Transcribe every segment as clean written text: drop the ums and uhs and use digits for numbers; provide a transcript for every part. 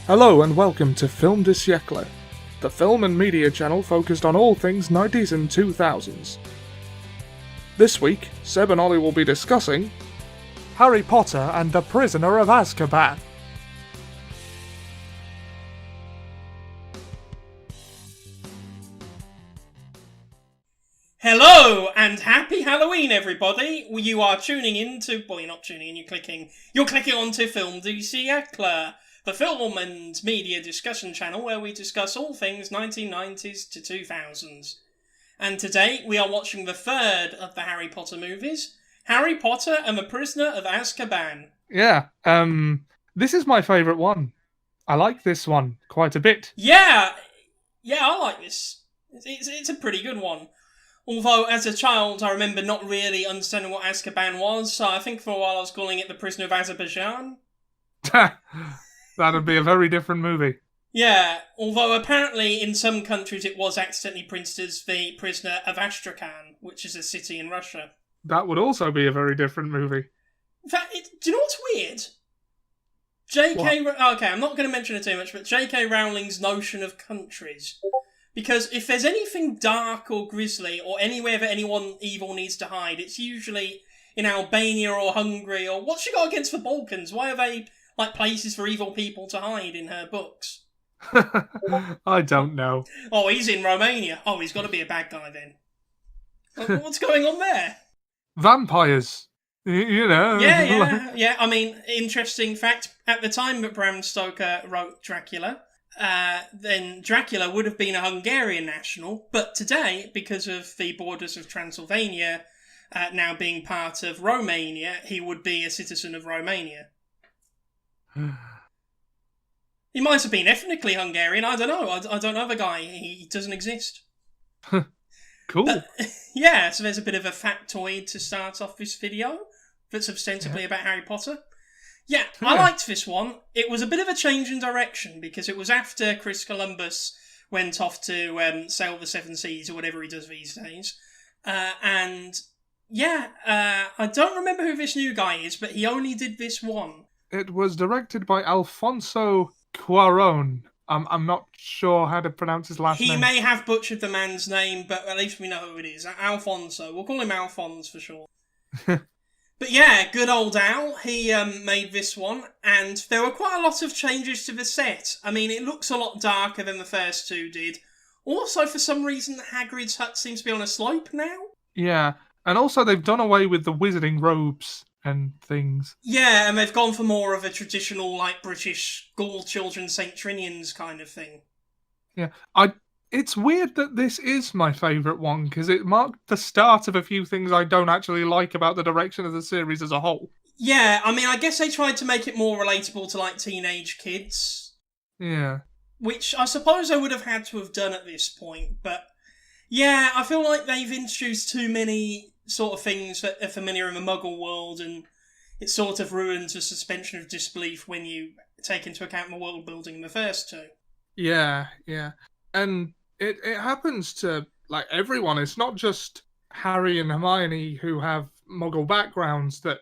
Hello and welcome to Film du Siècle, the film and media channel focused on all things 90s and 2000s. This week, Seb and Olly will be discussing Harry Potter and the Prisoner of Azkaban. Hello and happy Halloween, everybody! You are tuning in to, well, you're not tuning in, you're clicking onto Film du Siècle, the film and media discussion channel where we discuss all things 1990s to 2000s. And today we are watching the third of the Harry Potter movies, Harry Potter and the Prisoner of Azkaban. Yeah, this is my favourite one. I like this one quite a bit. Yeah, I like this. It's a pretty good one. Although, as a child, I remember not really understanding what Azkaban was, so I think for a while I was calling it the Prisoner of Azerbaijan. That'd be a very different movie. Yeah, although apparently in some countries it was accidentally printed as the Prisoner of Astrakhan, which is a city in Russia. That would also be a very different movie. In fact, do you know what's weird? Okay, I'm not going to mention it too much, but J.K. Rowling's notion of countries. Because if there's anything dark or grisly or anywhere that anyone evil needs to hide, it's usually in Albania or Hungary or what's she got against the Balkans? Why are they like places for evil people to hide in her books? I don't know. Oh, he's in Romania. Oh, he's got to be a bad guy then. What's going on there? Vampires. You know. Yeah. I mean, interesting fact, at the time that Bram Stoker wrote Dracula, then Dracula would have been a Hungarian national, but today, because of the borders of Transylvania now being part of Romania, he would be a citizen of Romania. He might have been ethnically Hungarian, I don't know. I don't know the guy. He doesn't exist. Cool. So there's a bit of a factoid to start off this video that's ostensibly about Harry Potter. Yeah, I liked this one. It was a bit of a change in direction because it was after Chris Columbus went off to sail the seven seas or whatever he does these days. I don't remember who this new guy is, but he only did this one. It was directed by Alfonso Cuarón. I'm not sure how to pronounce his last name. He may have butchered the man's name, but at least we know who it is. Alfonso. We'll call him Alphonse for sure. But yeah, good old Al. He made this one, and there were quite a lot of changes to the set. I mean, it looks a lot darker than the first two did. Also, for some reason, Hagrid's hut seems to be on a slope now. Yeah, and also they've done away with the wizarding robes and things. Yeah, and they've gone for more of a traditional, like, British school children St. Trinians kind of thing. Yeah, it's weird that this is my favourite one, because it marked the start of a few things I don't actually like about the direction of the series as a whole. Yeah, I mean, I guess they tried to make it more relatable to, like, teenage kids. Yeah. Which I suppose I would have had to have done at this point, but yeah, I feel like they've introduced too many sort of things that are familiar in the Muggle world, and it sort of ruins the suspension of disbelief when you take into account the world building in the first two. Yeah. And it happens to, like, everyone. It's not just Harry and Hermione who have Muggle backgrounds that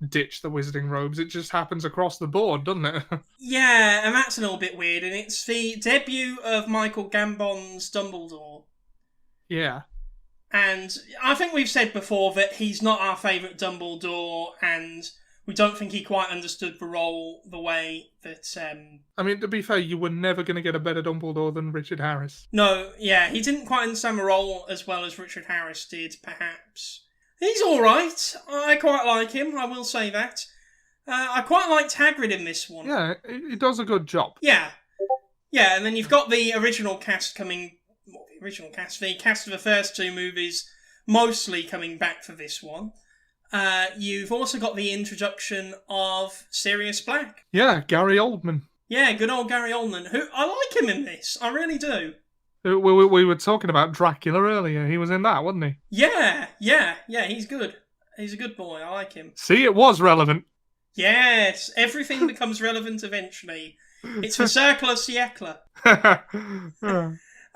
ditch the wizarding robes. It just happens across the board, doesn't it? Yeah, and that's a little bit weird, and it's the debut of Michael Gambon's Dumbledore. Yeah. And I think we've said before that he's not our favourite Dumbledore, and we don't think he quite understood the role the way that... I mean, to be fair, you were never going to get a better Dumbledore than Richard Harris. No, yeah, he didn't quite understand the role as well as Richard Harris did, perhaps. He's alright. I quite like him, I will say that. I quite liked Hagrid in this one. Yeah, he does a good job. Yeah, and then you've got the original cast coming... The cast of the first two movies mostly coming back for this one. You've also got the introduction of Sirius Black. Yeah, Gary Oldman. Yeah, good old Gary Oldman. Who I like him in this. I really do. We were talking about Dracula earlier. He was in that, wasn't he? Yeah. He's good. He's a good boy. I like him. See, it was relevant. Yes, everything becomes relevant eventually. It's the circle of Siècle.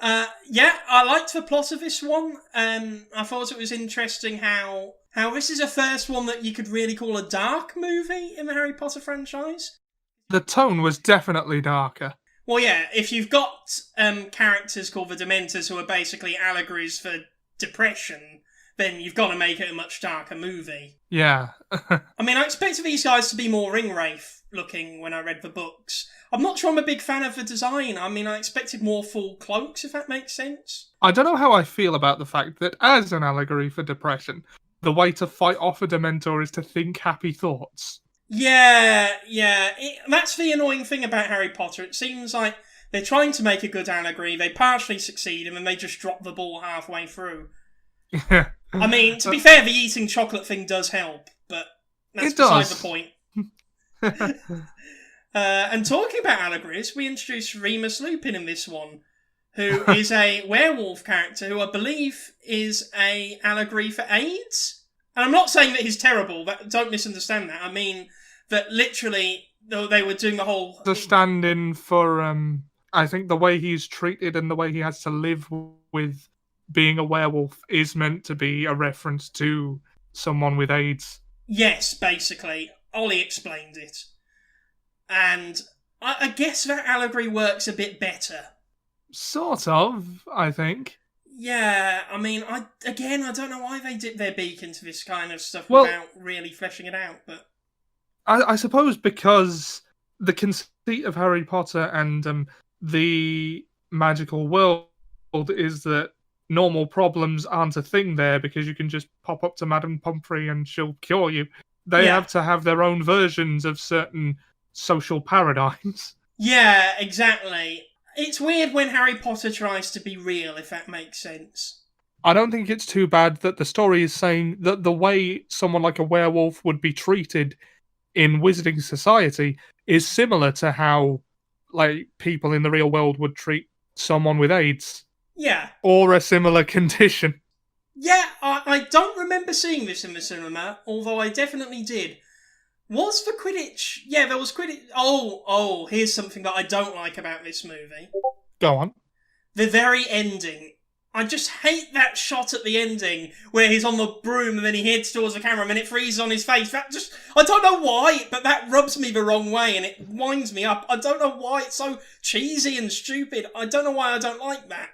I liked the plot of this one. I thought it was interesting how How this is the first one that you could really call a dark movie in the Harry Potter franchise. The tone was definitely darker. Well, yeah, if you've got characters called the Dementors who are basically allegories for depression, then you've got to make it a much darker movie. Yeah. I mean, I expected these guys to be more ring-wraith looking when I read the books. I'm not sure I'm a big fan of the design. I mean, I expected more full cloaks, if that makes sense. I don't know how I feel about the fact that, as an allegory for depression, the way to fight off a Dementor is to think happy thoughts. Yeah. That's the annoying thing about Harry Potter. It seems like they're trying to make a good allegory, they partially succeed, and then they just drop the ball halfway through. I mean, to be fair, the eating chocolate thing does help, but that's beside the point. And talking about allegories, we introduced Remus Lupin in this one, who is a werewolf character who I believe is a allegory for AIDS. And I'm not saying that he's terrible, don't misunderstand that. I mean that literally they were doing the whole... The stand-in for, I think the way he's treated and the way he has to live with being a werewolf is meant to be a reference to someone with AIDS. Yes, basically. Ollie explained it. And I guess that allegory works a bit better. Sort of, I think. Yeah, I mean, I don't know why they dipped their beak into this kind of stuff without really fleshing it out, but... I suppose because the conceit of Harry Potter and the magical world is that normal problems aren't a thing there because you can just pop up to Madame Pomfrey and she'll cure you. They have to have their own versions of certain social paradigms. Yeah, exactly. It's weird when Harry Potter tries to be real, if that makes sense. I don't think it's too bad that the story is saying that the way someone like a werewolf would be treated in Wizarding Society is similar to how, like, people in the real world would treat someone with AIDS. Yeah. Or a similar condition. Yeah, I don't remember seeing this in the cinema, although I definitely did. Was the Quidditch... Yeah, there was Quidditch... Oh, here's something that I don't like about this movie. Go on. The very ending. I just hate that shot at the ending, where he's on the broom and then he heads towards the camera and then it freezes on his face. That just... I don't know why, but that rubs me the wrong way and it winds me up. I don't know why it's so cheesy and stupid. I don't know why I don't like that.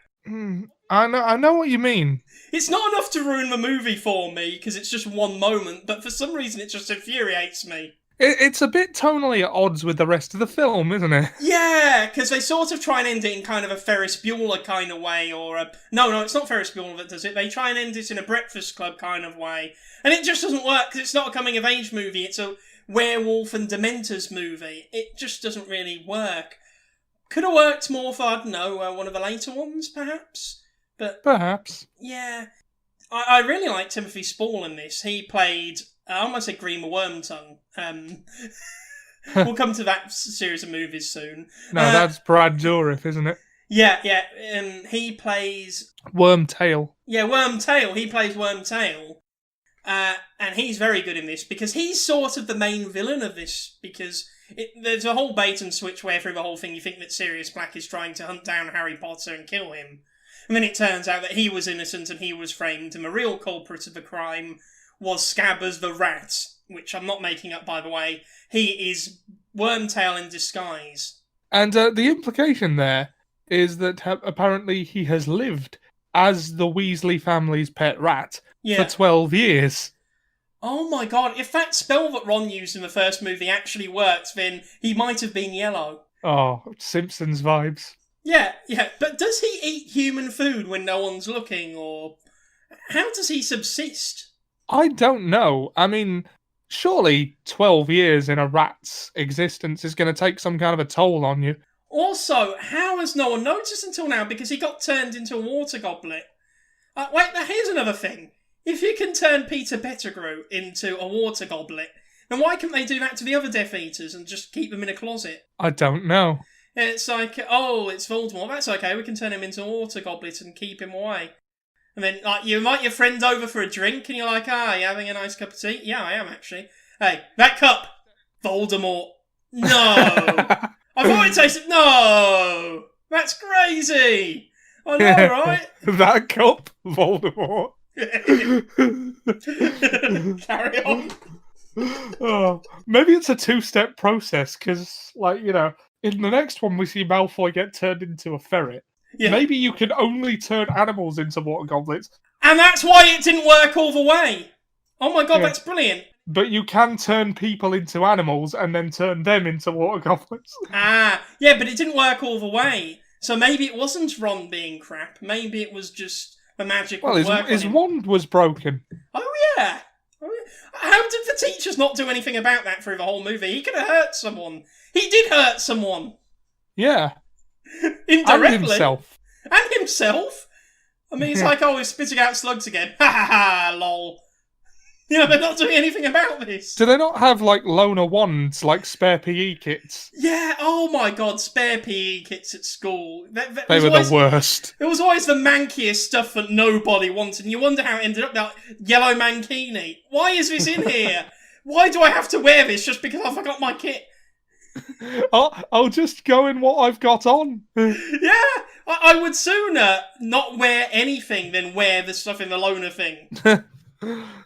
I know what you mean. It's not enough to ruin the movie for me, because it's just one moment, but for some reason it just infuriates me. It's a bit tonally at odds with the rest of the film, isn't it? Yeah, because they sort of try and end it in kind of a Ferris Bueller kind of way, or a... No, it's not Ferris Bueller that does it. They try and end it in a Breakfast Club kind of way. And it just doesn't work, because it's not a coming-of-age movie, it's a werewolf and Dementors movie. It just doesn't really work. Could have worked more for, I don't know, one of the later ones, perhaps? But perhaps. Yeah. I really like Timothy Spall in this. He played... I almost said Grima Wormtongue. We'll come to that series of movies soon. No, that's Brad Dourif, isn't it? Yeah. He plays... Wormtail. Yeah, Wormtail. He plays Wormtail. And he's very good in this, because he's sort of the main villain of this, because there's a whole bait and switch where through the whole thing you think that Sirius Black is trying to hunt down Harry Potter and kill him. And then it turns out that he was innocent and he was framed, and the real culprit of the crime was Scabbers the Rat, which I'm not making up, by the way. He is Wormtail in disguise. And the implication there is that apparently he has lived as the Weasley family's pet rat for 12 years. Oh my god, if that spell that Ron used in the first movie actually worked, then he might have been yellow. Oh, Simpsons vibes. Yeah, but does he eat human food when no one's looking, or how does he subsist? I don't know. I mean, surely 12 years in a rat's existence is going to take some kind of a toll on you. Also, how has no one noticed until now? Because he got turned into a water goblet. Wait, here's another thing. If you can turn Peter Pettigrew into a water goblet, then why can't they do that to the other Death Eaters and just keep them in a closet? I don't know. It's like, oh, it's Voldemort. That's okay. We can turn him into a water goblet and keep him away. And then, like, you invite your friend over for a drink, and you're like, you having a nice cup of tea? Yeah, I am, actually. Hey, that cup, Voldemort. No! I thought it tasted... No! That's crazy! I know, right? That cup, Voldemort. Carry on. Oh, maybe it's a two-step process, because, like, in the next one we see Malfoy get turned into a ferret. Yeah. Maybe you can only turn animals into water goblets. And that's why it didn't work all the way. Oh my god, that's brilliant. But you can turn people into animals and then turn them into water goblets. Yeah, but it didn't work all the way. So maybe it wasn't Ron being crap. Maybe it was just the magic. Well, his wand was broken. Oh yeah. How did the teachers not do anything about that through the whole movie? He could have hurt someone. He did hurt someone. Yeah. Indirectly. And himself. And himself. I mean, it's like, oh, he's spitting out slugs again. Ha ha ha, lol. They're not doing anything about this. Do they not have, like, loner wands, like spare PE kits? Yeah, oh my god, spare PE kits at school. They were the worst. It was always the mankiest stuff that nobody wanted, and you wonder how it ended up that yellow mankini. Why is this in here? Why do I have to wear this just because I forgot my kit? I'll just go in what I've got on. Yeah, I would sooner not wear anything than wear the stuff in the loner thing.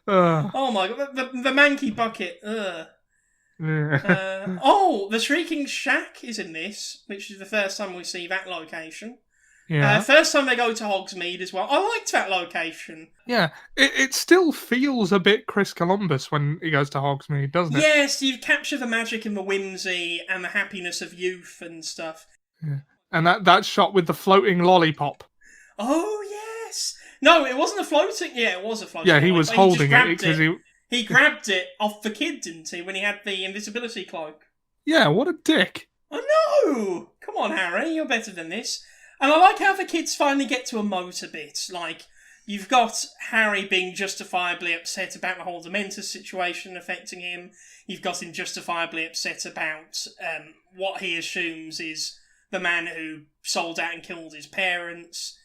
Oh my god, the manky bucket. Ugh. The Shrieking Shack is in this, which is the first time we see that location. Yeah. First time they go to Hogsmeade as well. I liked that location. Yeah, it still feels a bit Chris Columbus when he goes to Hogsmeade, doesn't it? Yes, you capture the magic and the whimsy and the happiness of youth and stuff. Yeah. And that shot with the floating lollipop. Oh, yes! No, it wasn't a floating... Yeah, it was a floating Yeah, he was holding it because he grabbed it off the kid, didn't he, when he had the invisibility cloak? Yeah, what a dick. I know! Come on, Harry, you're better than this. And I like how the kids finally get to emote a bit. Like, you've got Harry being justifiably upset about the whole Dementors situation affecting him. You've got him justifiably upset about what he assumes is the man who sold out and killed his parents.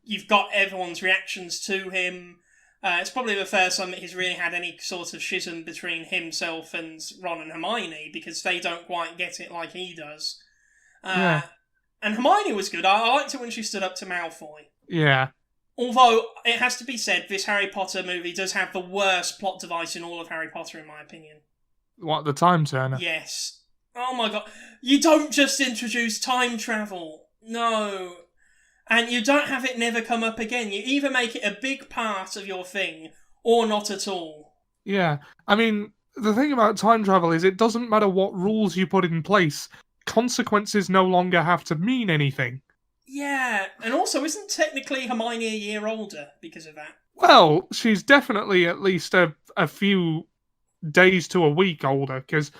You've got everyone's reactions to him. It's probably the first time that he's really had any sort of schism between himself and Ron and Hermione, because they don't quite get it like he does. And Hermione was good. I liked it when she stood up to Malfoy. Yeah. Although, it has to be said, this Harry Potter movie does have the worst plot device in all of Harry Potter, in my opinion. What, the time turner? Yes. Oh my god. You don't just introduce time travel. No. And you don't have it never come up again. You either make it a big part of your thing, or not at all. Yeah. I mean, the thing about time travel is it doesn't matter what rules you put in place. Consequences no longer have to mean anything. Yeah, and also, isn't technically Hermione a year older because of that? Well, she's definitely at least a few days to a week older, because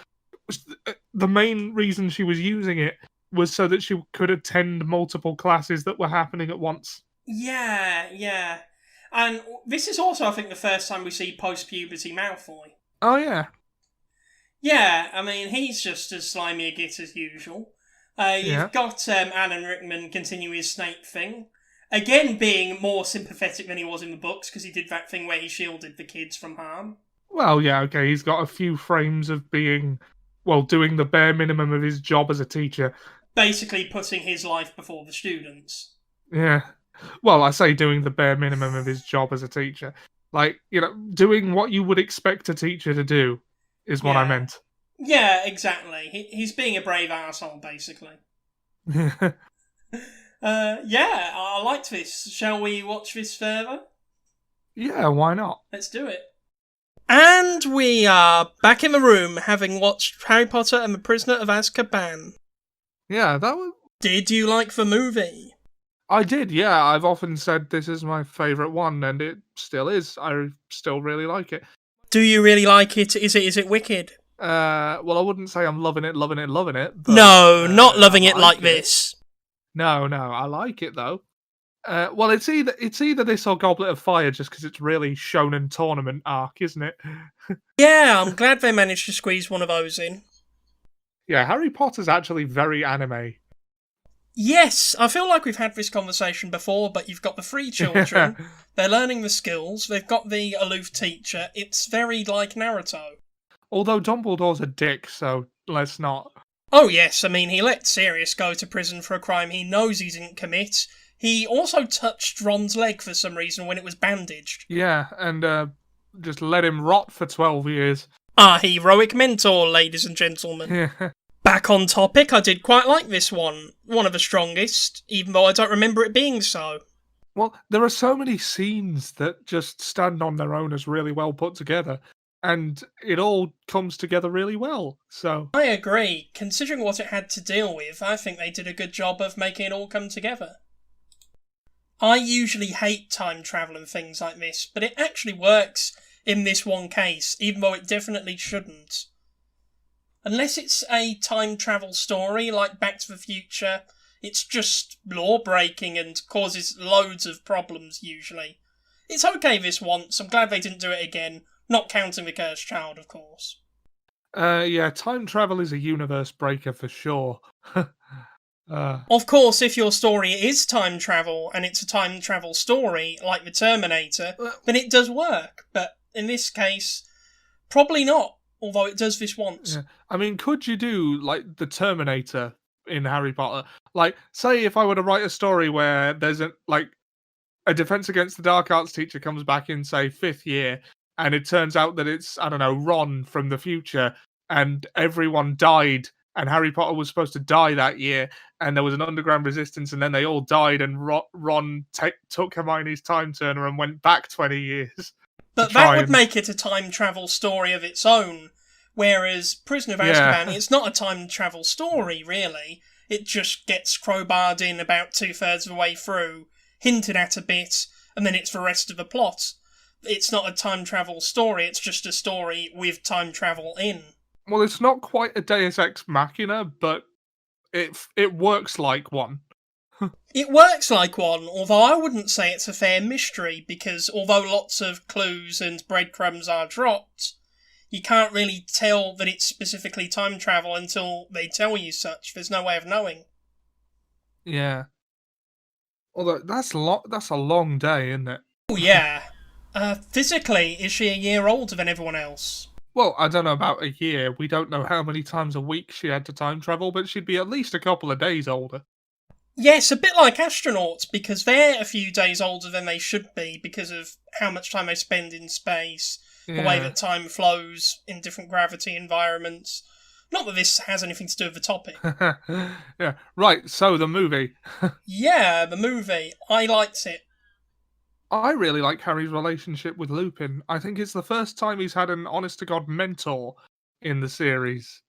the main reason she was using it was so that she could attend multiple classes that were happening at once. Yeah. And this is also, I think, the first time we see post-puberty Malfoy. Oh, yeah. Yeah, I mean, he's just as slimy a git as usual. You've got Alan Rickman continue his Snape thing. Again, being more sympathetic than he was in the books, because he did that thing where he shielded the kids from harm. Well, yeah, okay, he's got a few frames of being, doing the bare minimum of his job as a teacher. Basically putting his life before the students. Yeah. Well, I say doing the bare minimum of his job as a teacher. Like, doing what you would expect a teacher to do. Is what I meant. Yeah, exactly. He's being a brave arsehole, basically. I liked this. Shall we watch this further? Yeah, why not? Let's do it. And we are back in the room, having watched Harry Potter and the Prisoner of Azkaban. Yeah, that was... Did you like the movie? I did, yeah. I've often said this is my favourite one, and it still is. I still really like it. Do you really like it? Is it wicked? Well, I wouldn't say I'm loving it. But, no, not loving it like this. No, I like it though. Well, it's either this or Goblet of Fire, just because it's really shonen tournament arc, isn't it? Yeah, I'm glad they managed to squeeze one of those in. Yeah, Harry Potter's actually very anime. Yes, I feel like we've had this conversation before, but you've got the three children, they're learning the skills, they've got the aloof teacher, it's very like Naruto. Although Dumbledore's a dick, so let's not. Oh yes, I mean, he let Sirius go to prison for a crime he knows he didn't commit. he also touched Ron's leg for some reason when it was bandaged. Yeah, and just let him rot for 12 years. Our heroic mentor, ladies and gentlemen. Yeah. Back on topic, I did quite like this one. One of the strongest, even though I don't remember it being so. Well, there are so many scenes that just stand on their own as really well put together, and it all comes together really well, so... I agree. Considering what it had to deal with, I think they did a good job of making it all come together. I usually hate time travel and things like this, but it actually works in this one case, even though it definitely shouldn't. Unless it's a time travel story like Back to the Future, it's just law-breaking and causes loads of problems, usually. It's okay this once, I'm glad they didn't do it again, not counting the Cursed Child, of course. Yeah, time travel is a universe breaker for sure. Of course, if your story is time travel, and it's a time travel story, like the Terminator, then it does work, but in this case, probably not, although it does this once. Yeah. I mean, could you do, like, the Terminator in Harry Potter? Like, say if I were to write a story where there's a Defense Against the Dark Arts teacher comes back in, say, 5th year, and it turns out that it's, I don't know, Ron from the future, and everyone died, and Harry Potter was supposed to die that year, and there was an underground resistance, and then they all died, and Ron took Hermione's time turner and went back 20 years. But that would make it a time travel story of its own, whereas Prisoner of Azkaban, it's not a time travel story, really. It just gets crowbarred in about 2/3 of the way through, hinted at a bit, and then it's the rest of the plot. It's not a time travel story, it's just a story with time travel in. Well, it's not quite a Deus Ex Machina, but it works like one. It works like one, although I wouldn't say it's a fair mystery, because although lots of clues and breadcrumbs are dropped, you can't really tell that it's specifically time travel until they tell you such. There's no way of knowing. Yeah. Although, that's a long day, isn't it? Oh, yeah. Physically, is she a year older than everyone else? Well, I don't know about a year. We don't know how many times a week she had to time travel, but she'd be at least a couple of days older. Yes, a bit like astronauts, because they're a few days older than they should be because of how much time they spend in space, the way that time flows in different gravity environments. Not that this has anything to do with the topic. Yeah, right, so the movie. Yeah, the movie. I liked it. I really like Harry's relationship with Lupin. I think it's the first time he's had an honest-to-God mentor in the series.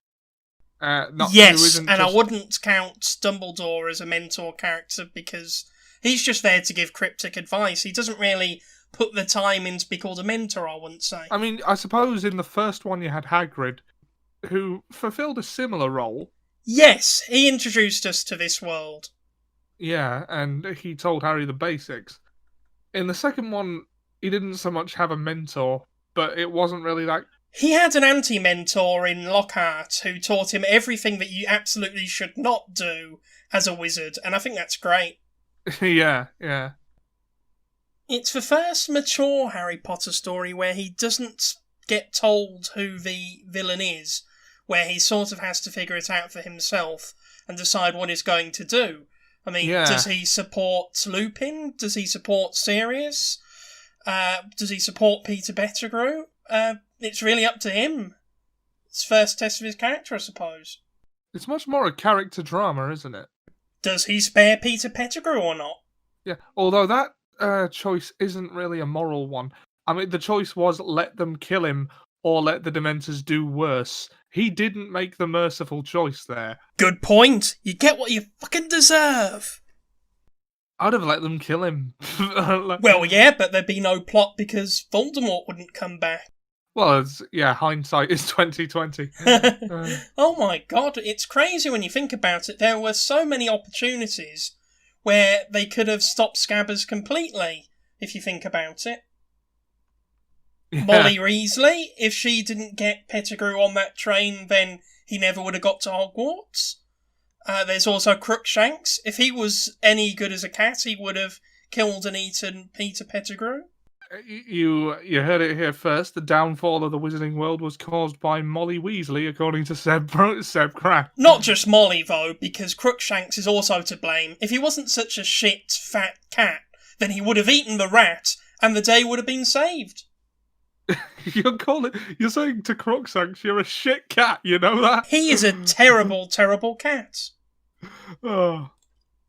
Yes, and I wouldn't count Dumbledore as a mentor character because he's just there to give cryptic advice. He doesn't really put the time in to be called a mentor, I wouldn't say. I mean, I suppose in the first one you had Hagrid, who fulfilled a similar role. Yes, he introduced us to this world. Yeah, and he told Harry the basics. In the second one, he didn't so much have a mentor, but it wasn't really that... He had an anti-mentor in Lockhart who taught him everything that you absolutely should not do as a wizard, and I think that's great. Yeah. It's the first mature Harry Potter story where he doesn't get told who the villain is, where he sort of has to figure it out for himself and decide what he's going to do. I mean, Does he support Lupin? Does he support Sirius? Does he support Peter Pettigrew? It's really up to him. It's the first test of his character, I suppose. It's much more a character drama, isn't it? Does he spare Peter Pettigrew or not? Yeah, although that choice isn't really a moral one. I mean, the choice was let them kill him or let the Dementors do worse. He didn't make the merciful choice there. Good point. You get what you fucking deserve. I'd have let them kill him. Well, yeah, but there'd be no plot because Voldemort wouldn't come back. Well, hindsight is 2020. Oh my god, it's crazy when you think about it. There were so many opportunities where they could have stopped Scabbers completely, if you think about it. Yeah. Molly Weasley, if she didn't get Pettigrew on that train, then he never would have got to Hogwarts. There's also Crookshanks. If he was any good as a cat, he would have killed and eaten Peter Pettigrew. You heard it here first. The downfall of the Wizarding World was caused by Molly Weasley, according to Seb Crack. Not just Molly, though, because Crookshanks is also to blame. If he wasn't such a shit, fat cat, then he would have eaten the rat, and the day would have been saved. You're saying to Crookshanks, you're a shit cat, you know that? He is a terrible, terrible cat. Oh.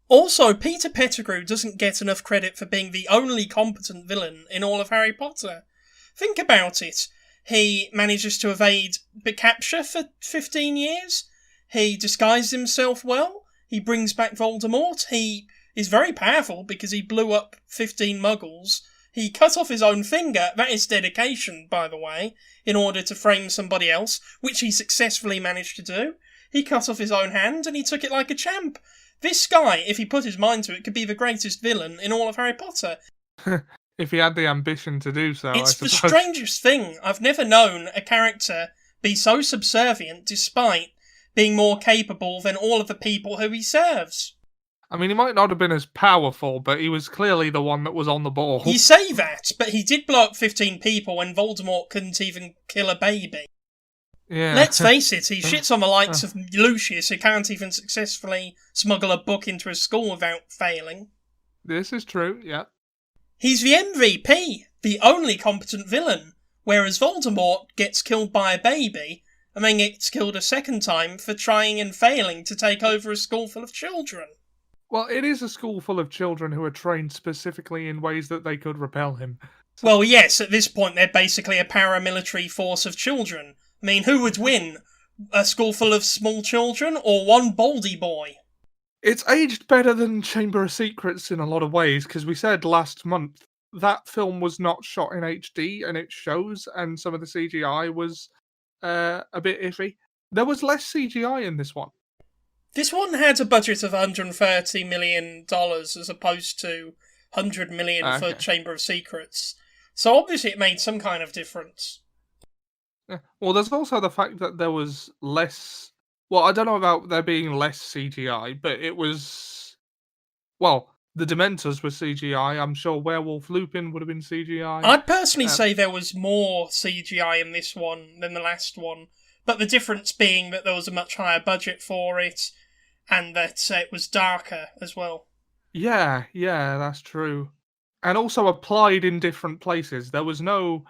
Also, Peter Pettigrew doesn't get enough credit for being the only competent villain in all of Harry Potter. Think about it. He manages to evade capture for 15 years. He disguises himself well. He brings back Voldemort. He is very powerful because he blew up 15 muggles. He cut off his own finger. That is dedication, by the way, in order to frame somebody else, which he successfully managed to do. He cut off his own hand and he took it like a champ. This guy, if he put his mind to it, could be the greatest villain in all of Harry Potter. If he had the ambition to do so, It's I suppose. the strangest thing. I've never known a character be so subservient despite being more capable than all of the people who he serves. I mean, he might not have been as powerful, but he was clearly the one that was on the ball. You say that, but he did blow up 15 people when Voldemort couldn't even kill a baby. Yeah. Let's face it, he shits on the likes of Lucius, who can't even successfully smuggle a book into a school without failing. This is true, yeah. He's the MVP, the only competent villain, whereas Voldemort gets killed by a baby, and then gets killed a second time for trying and failing to take over a school full of children. Well, it is a school full of children who are trained specifically in ways that they could repel him. Well, yes, at this point they're basically a paramilitary force of children. I mean, who would win? A school full of small children, or one baldy boy? It's aged better than Chamber of Secrets in a lot of ways, because we said last month that film was not shot in HD, and it shows, and some of the CGI was a bit iffy. There was less CGI in this one. This one had a budget of $130 million as opposed to $100 million for Chamber of Secrets. So obviously it made some kind of difference. Yeah. Well, there's also the fact that there was less... Well, I don't know about there being less CGI, but it was... Well, the Dementors were CGI. I'm sure Werewolf Lupin would have been CGI. I'd personally say there was more CGI in this one than the last one, but the difference being that there was a much higher budget for it, and that it was darker as well. Yeah, that's true. And also applied in different places. There was no,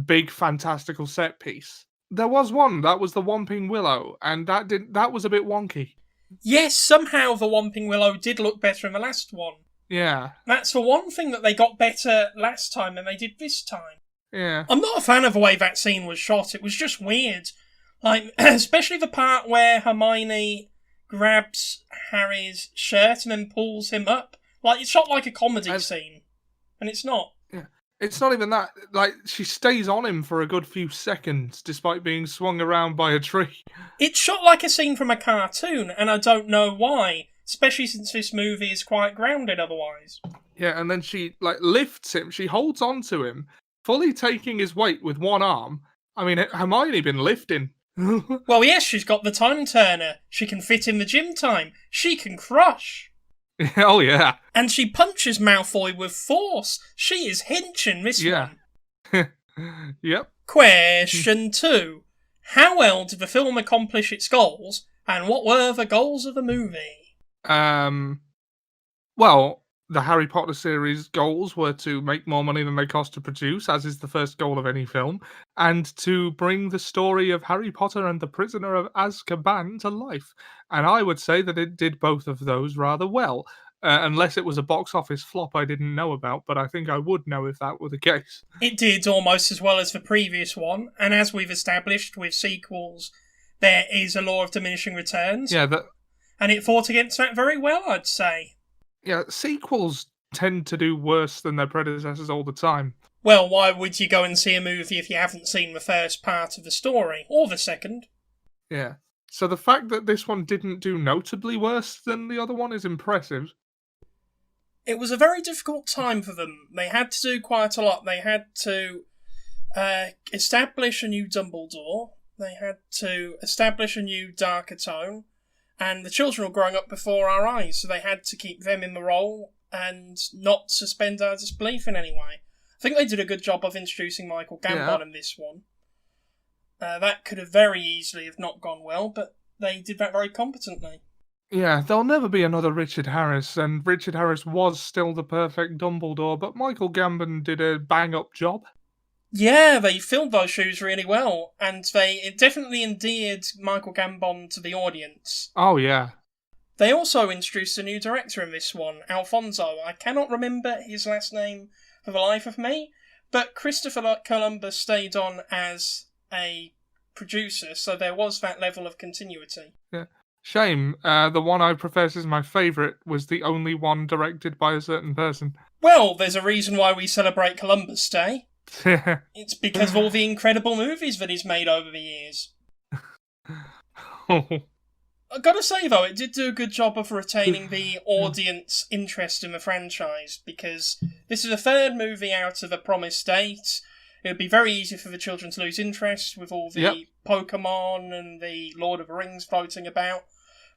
big fantastical set piece. There was one, that was the Whomping Willow, and that was a bit wonky. Yes, somehow the Whomping Willow did look better in the last one. Yeah. That's the one thing that they got better last time than they did this time. Yeah. I'm not a fan of the way that scene was shot. It was just weird. Especially the part where Hermione grabs Harry's shirt and then pulls him up. It's shot like a comedy scene. And it's not. Yeah. It's not even that. She stays on him for a good few seconds, despite being swung around by a tree. It's shot like a scene from a cartoon, and I don't know why. Especially since this movie is quite grounded otherwise. Yeah, and then she, lifts him. She holds on to him, fully taking his weight with one arm. I mean, Hermione been lifting. Well, yes, she's got the time turner. She can fit in the gym time. She can crush. Oh, yeah. And she punches Malfoy with force. She is hinching this one. Yep. Question 2. How well did the film accomplish its goals, and what were the goals of the movie? Well, the Harry Potter series goals were to make more money than they cost to produce, as is the first goal of any film, and to bring the story of Harry Potter and the Prisoner of Azkaban to life. And I would say that it did both of those rather well, unless it was a box office flop I didn't know about, but I think I would know if that were the case. It did almost as well as the previous one, and as we've established with sequels, there is a law of diminishing returns. Yeah, and it fought against that very well, I'd say. Yeah, sequels tend to do worse than their predecessors all the time. Well, why would you go and see a movie if you haven't seen the first part of the story, or the second? Yeah. So the fact that this one didn't do notably worse than the other one is impressive. It was a very difficult time for them. They had to do quite a lot. They had to establish a new Dumbledore. They had to establish a new darker tone. And the children were growing up before our eyes, so they had to keep them in the role and not suspend our disbelief in any way. I think they did a good job of introducing Michael Gambon in this one. That could have very easily have not gone well, but they did that very competently. Yeah, there'll never be another Richard Harris, and Richard Harris was still the perfect Dumbledore, but Michael Gambon did a bang-up job. Yeah, they filled those shoes really well, and it definitely endeared Michael Gambon to the audience. Oh, yeah. They also introduced a new director in this one, Alfonso. I cannot remember his last name for the life of me, but Christopher Columbus stayed on as a producer, so there was that level of continuity. Yeah. Shame, the one I profess is my favourite was the only one directed by a certain person. Well, there's a reason why we celebrate Columbus Day. It's because of all the incredible movies that he's made over the years. I've got to say, though, it did do a good job of retaining the audience interest in the franchise, because this is the third movie out of a promised date. It would be very easy for the children to lose interest with all the Pokemon and the Lord of the Rings floating about.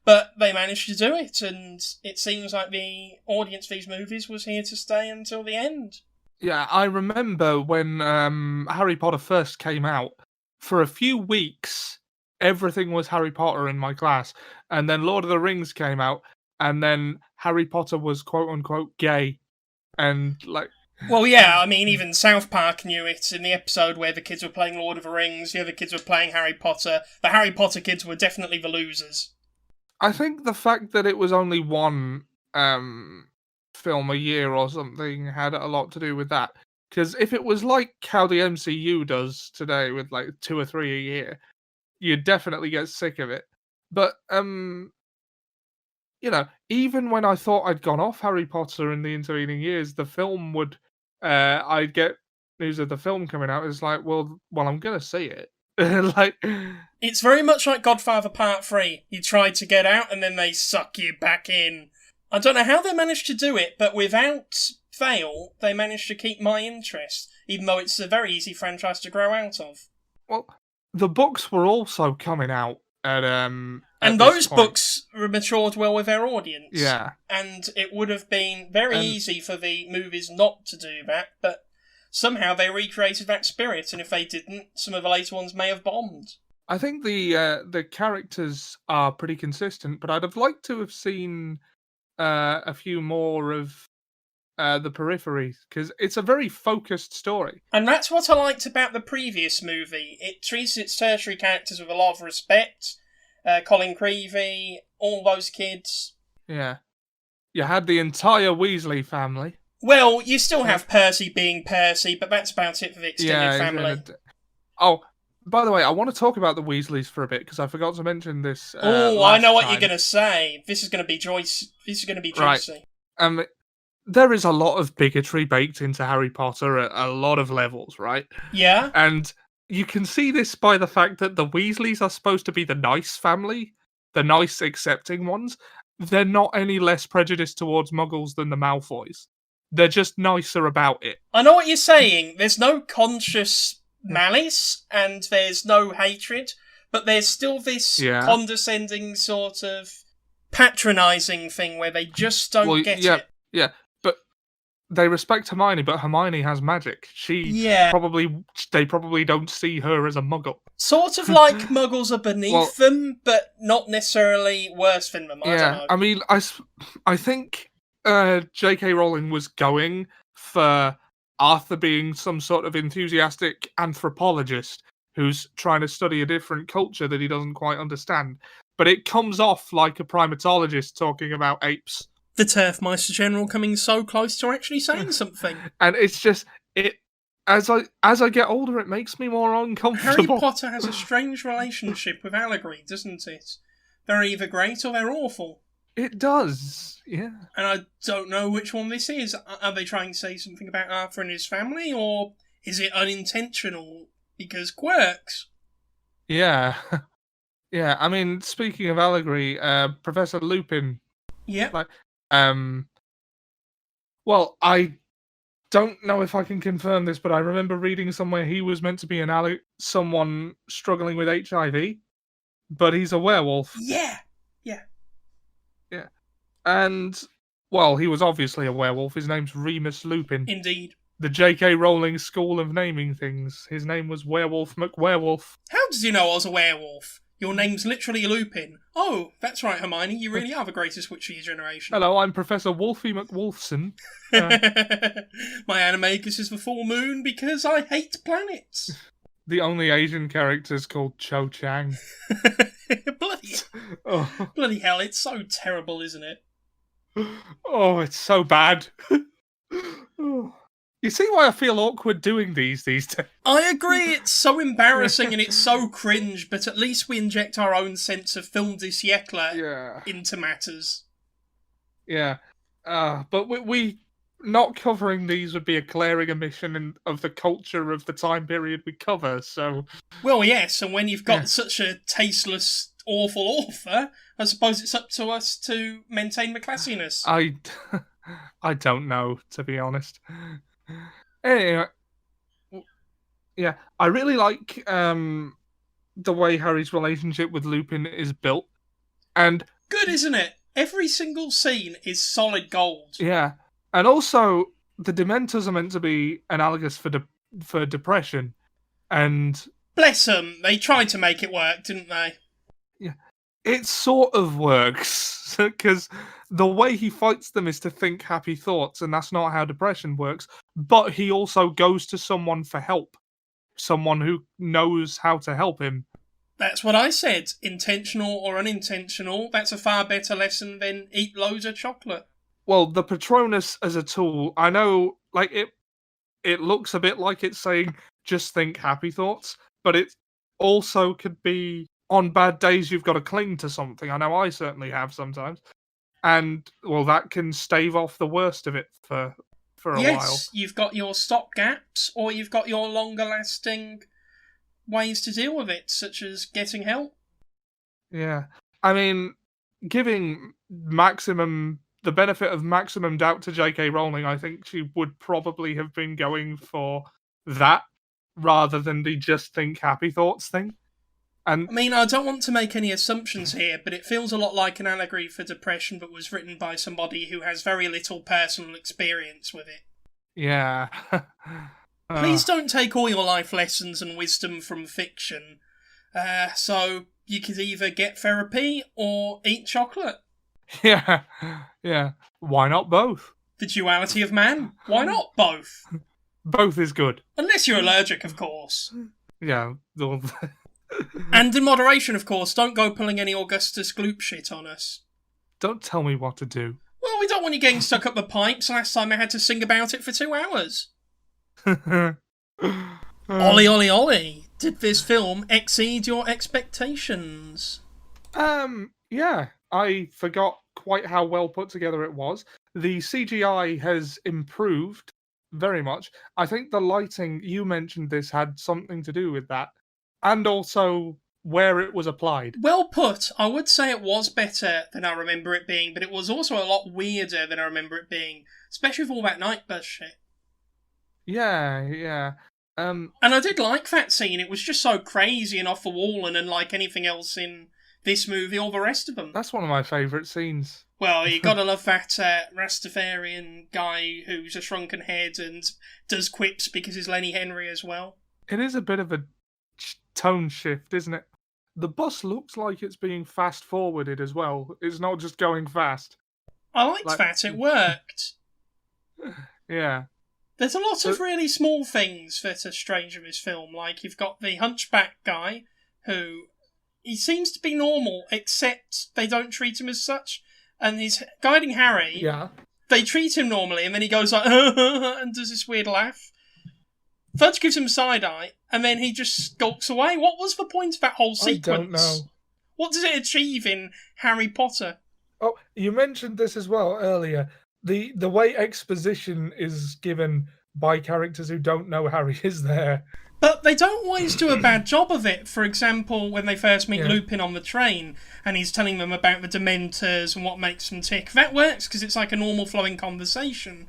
But they managed to do it, and it seems like the audience for these movies was here to stay until the end. Yeah, I remember when Harry Potter first came out, for a few weeks, everything was Harry Potter in my class. And then Lord of the Rings came out, and then Harry Potter was quote-unquote gay. And, like... Well, yeah, I mean, even South Park knew it. In the episode where the kids were playing Lord of the Rings, the other kids were playing Harry Potter. The Harry Potter kids were definitely the losers. I think the fact that it was only one film a year or something had a lot to do with that. Because if it was like how the MCU does today with like 2 or 3 a year, you'd definitely get sick of it. But, you know, even when I thought I'd gone off Harry Potter in the intervening years, the film would... I'd get news of the film coming out. It's like, well, I'm going to see it. Like, it's very much like Godfather Part 3. You try to get out and then they suck you back in. I don't know how they managed to do it, but without fail, they managed to keep my interest, even though it's a very easy franchise to grow out of. Well, the books were also coming out at and those books matured well with their audience. Yeah. And it would have been very easy for the movies not to do that, but somehow they recreated that spirit, and if they didn't, some of the later ones may have bombed. I think the characters are pretty consistent, but I'd have liked to have seen a few more of the peripheries, because it's a very focused story. And that's what I liked about the previous movie. It treats its tertiary characters with a lot of respect. Colin Creevey, all those kids. Yeah. You had the entire Weasley family. Well, you still have Percy being Percy, but that's about it for the extended family. Oh, by the way, I want to talk about the Weasleys for a bit, because I forgot to mention this I know what you're going to say. This is going to be Joyce. This is going to be juicy. Right. There is a lot of bigotry baked into Harry Potter at a lot of levels, right? Yeah. And you can see this by the fact that the Weasleys are supposed to be the nice family, the nice, accepting ones. They're not any less prejudiced towards Muggles than the Malfoys. They're just nicer about it. I know what you're saying. There's no conscious malice, and there's no hatred, but there's still this condescending sort of patronising thing where they just don't get it. Yeah, but they respect Hermione, but Hermione has magic. They probably don't see her as a Muggle. Sort of like Muggles are beneath them, but not necessarily worse than them. I don't know. I mean, I think J.K. Rowling was going for Arthur being some sort of enthusiastic anthropologist who's trying to study a different culture that he doesn't quite understand. But it comes off like a primatologist talking about apes. The Turfmeister General coming so close to actually saying something. And it's just... As I get older, it makes me more uncomfortable. Harry Potter has a strange relationship with allegory, doesn't it? They're either great or they're awful. It does, yeah. And I don't know which one this is. Are they trying to say something about Arthur and his family, or is it unintentional because quirks? Yeah. Yeah, I mean, speaking of allegory, Professor Lupin. Yeah. Well, I don't know if I can confirm this, but I remember reading somewhere he was meant to be someone struggling with HIV, but he's a werewolf. Yeah. And, well, he was obviously a werewolf. His name's Remus Lupin. Indeed. the J.K. Rowling school of naming things. His name was Werewolf McWerewolf. How did you know I was a werewolf? Your name's literally Lupin. Oh, that's right, Hermione. You really are the greatest witch of your generation. Hello, I'm Professor Wolfie McWolfson. My animagus is the full moon because I hate planets. The only Asian character's called Cho Chang. Bloody hell, it's so terrible, isn't it? Oh, it's so bad. You see why I feel awkward doing these days? I agree, it's so embarrassing and it's so cringe, but at least we inject our own sense of film du siècle into matters. Yeah. But we not covering these would be a glaring omission of the culture of the time period we cover, so... Well, yes, and when you've got such a tasteless, awful author, I suppose it's up to us to maintain the classiness. I don't know, to be honest. Anyway, yeah, I really like the way Harry's relationship with Lupin is built, and good, isn't it? Every single scene is solid gold. Yeah, and also the Dementors are meant to be analogous for depression, and bless them, they tried to make it work, didn't they? Yeah, it sort of works because the way he fights them is to think happy thoughts, and that's not how depression works. But he also goes to someone for help, someone who knows how to help him. That's what I said. Intentional or unintentional, that's a far better lesson than eat loads of chocolate. Well, the Patronus as a tool, I know, like, it looks a bit like it's saying, just think happy thoughts, but it also could be, on bad days, you've got to cling to something. I know I certainly have sometimes. And, well, that can stave off the worst of it for a while. Yes, you've got your stopgaps, or you've got your longer-lasting ways to deal with it, such as getting help. Yeah. I mean, giving the benefit of maximum doubt to J.K. Rowling, I think she would probably have been going for that rather than the just think happy thoughts thing. And I mean, I don't want to make any assumptions here, but it feels a lot like an allegory for depression, but was written by somebody who has very little personal experience with it. Yeah. Please don't take all your life lessons and wisdom from fiction. So you could either get therapy or eat chocolate. Yeah. Why not both? The duality of man? Why not both? Both is good. Unless you're allergic, of course. Yeah. And in moderation, of course. Don't go pulling any Augustus Gloop shit on us. Don't tell me what to do. Well, we don't want you getting stuck up the pipes. Last time I had to sing about it for 2 hours. Olly, Olly, Olly. Did this film exceed your expectations? Yeah. I forgot quite how well put together it was. The CGI has improved very much. I think the lighting, you mentioned this, had something to do with that. And also where it was applied. Well put. I would say it was better than I remember it being, but it was also a lot weirder than I remember it being. Especially with all that night bus shit. Yeah. And I did like that scene. It was just so crazy and off the wall and unlike anything else in this movie or the rest of them. That's one of my favourite scenes. Well, you gotta love that Rastafarian guy who's a shrunken head and does quips because he's Lenny Henry as well. It is a bit of a tone shift, isn't it? The bus looks like it's being fast-forwarded as well. It's not just going fast. I liked that. It worked. Yeah. There's a lot of really small things that are strange in this film. Like, you've got the hunchback guy who... He seems to be normal, except they don't treat him as such. And he's guiding Harry. Yeah. They treat him normally, and then he goes like, and does this weird laugh. Fudge gives him side-eye, and then he just skulks away. What was the point of that whole sequence? I don't know. What does it achieve in Harry Potter? Oh, you mentioned this as well earlier. The way exposition is given by characters who don't know Harry is there. But they don't always do a bad job of it. For example, when they first meet Lupin on the train, and he's telling them about the Dementors and what makes them tick. That works because it's like a normal flowing conversation.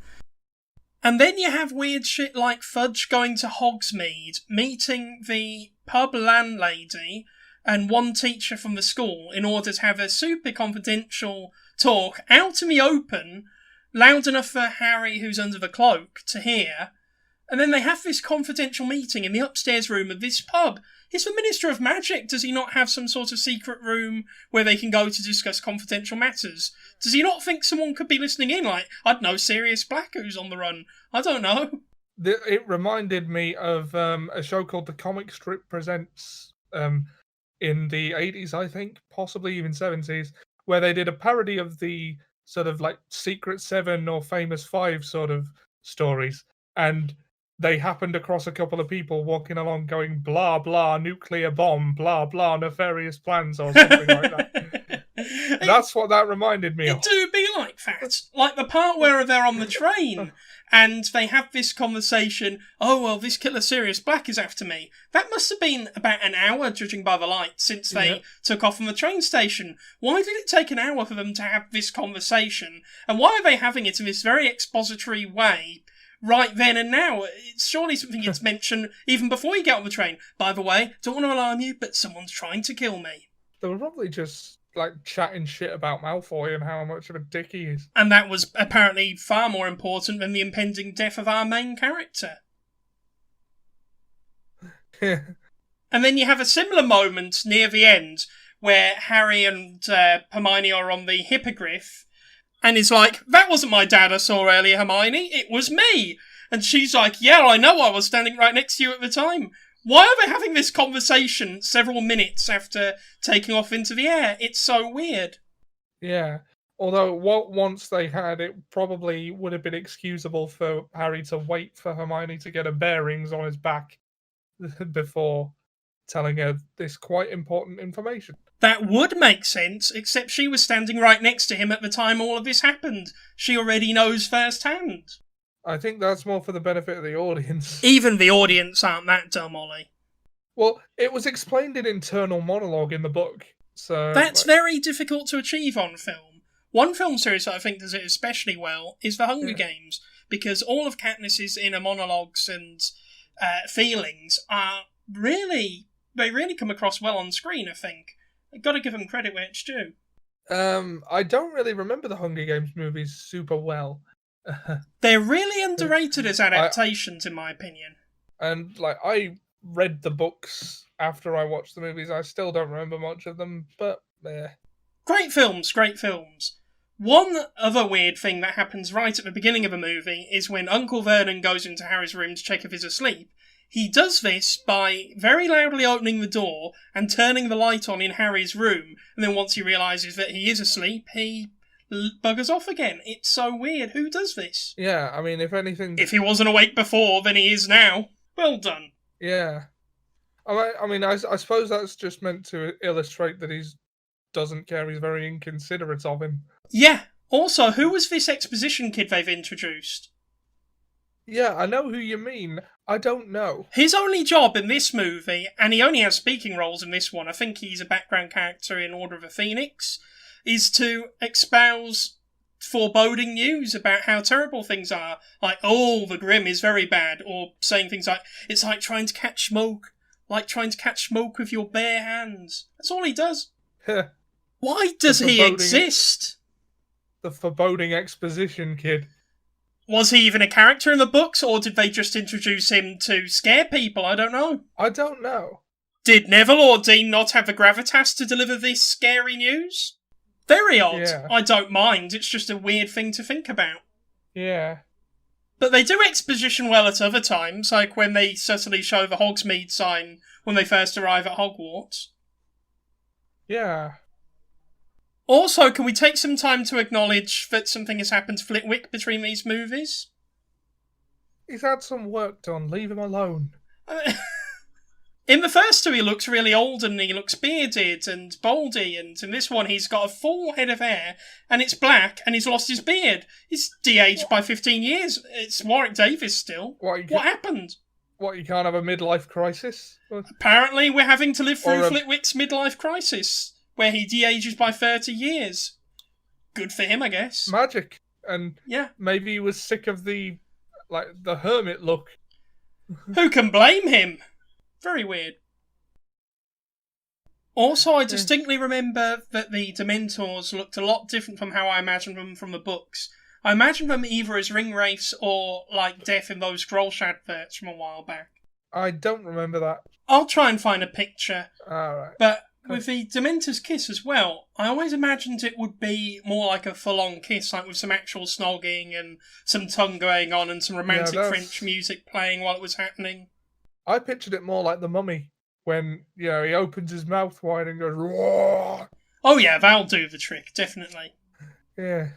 And then you have weird shit like Fudge going to Hogsmeade, meeting the pub landlady and one teacher from the school in order to have a super confidential talk out in the open, loud enough for Harry, who's under the cloak, to hear. And then they have this confidential meeting in the upstairs room of this pub. He's the Minister of Magic. Does he not have some sort of secret room where they can go to discuss confidential matters? Does he not think someone could be listening in? Like, I don't know, Sirius Black who's on the run. I don't know. It reminded me of a show called The Comic Strip Presents in the 80s, I think, possibly even 70s, where they did a parody of the sort of like Secret Seven or Famous Five sort of stories. And they happened across a couple of people walking along going, blah, blah, nuclear bomb, blah, blah, nefarious plans, or something like that. That's what that reminded me of. It do be like that. Like the part where they're on the train and they have this conversation, oh, well, this killer Sirius Black is after me. That must have been about an hour, judging by the lights, since they took off from the train station. Why did it take an hour for them to have this conversation? And why are they having it in this very expository way right then and now? It's surely something you'd mention even before you get on the train. By the way, don't want to alarm you, but someone's trying to kill me. They were probably just like chatting shit about Malfoy and how much of a dick he is. And that was apparently far more important than the impending death of our main character. And then you have a similar moment near the end where Harry and Hermione are on the hippogriff, and he's like, that wasn't my dad I saw earlier, Hermione, it was me. And she's like, yeah, I know, I was standing right next to you at the time. Why are they having this conversation several minutes after taking off into the air? It's so weird. Yeah. Although once they had, it probably would have been excusable for Harry to wait for Hermione to get her bearings on his back before telling her this quite important information. That would make sense, except she was standing right next to him at the time all of this happened. She already knows firsthand. I think that's more for the benefit of the audience. Even the audience aren't that dumb, Ollie. Well, it was explained in internal monologue in the book, so... That's very difficult to achieve on film. One film series that I think does it especially well is The Hunger Games, because all of Katniss's inner monologues and feelings are really... They really come across well on screen, I think. I've got to give them credit where it's due. I don't really remember the Hunger Games movies super well. They're really underrated as adaptations, in my opinion. And like I read the books after I watched the movies. I still don't remember much of them, but Great films, great films. One other weird thing that happens right at the beginning of a movie is when Uncle Vernon goes into Harry's room to check if he's asleep. He does this by very loudly opening the door and turning the light on in Harry's room, and then once he realises that he is asleep, he buggers off again. It's so weird. Who does this? Yeah, I mean, if anything... If he wasn't awake before, then he is now. Well done. Yeah. I mean, I suppose that's just meant to illustrate that he doesn't care. He's very inconsiderate of him. Yeah. Also, who was this Exposition kid they've introduced? Yeah, I know who you mean. I don't know. His only job in this movie, and he only has speaking roles in this one, I think he's a background character in Order of the Phoenix, is to espouse foreboding news about how terrible things are. Like, oh, the Grim is very bad. Or saying things like, it's like trying to catch smoke. Like trying to catch smoke with your bare hands. That's all he does. Why does he exist? The foreboding Exposition kid. Was he even a character in the books, or did they just introduce him to scare people? I don't know. I don't know. Did Neville or Dean not have the gravitas to deliver this scary news? Very odd. Yeah. I don't mind, it's just a weird thing to think about. Yeah. But they do exposition well at other times, like when they subtly show the Hogsmeade sign when they first arrive at Hogwarts. Yeah. Also, can we take some time to acknowledge that something has happened to Flitwick between these movies? He's had some work done, leave him alone. In the first two, he looks really old and he looks bearded and baldy, and in this one, he's got a full head of hair and it's black and he's lost his beard. He's de-aged by 15 years. It's Warwick Davis still. What happened? What, you can't have a midlife crisis? Apparently, we're having to live through Flitwick's midlife crisis, where he de-ages by 30 years. Good for him, I guess. Magic. And yeah, maybe he was sick of the hermit look. Who can blame him? Very weird. Also, I distinctly remember that the Dementors looked a lot different from how I imagined them from the books. I imagine them either as ring wraiths or like Death in those Grolsch adverts from a while back. I don't remember that. I'll try and find a picture. Alright. But with the Dementors kiss as well, I always imagined it would be more like a full-on kiss, like with some actual snogging and some tongue going on and some romantic French music playing while it was happening. I pictured it more like the Mummy, when, he opens his mouth wide and goes, "Roar!" Oh yeah, that'll do the trick, definitely. Yeah.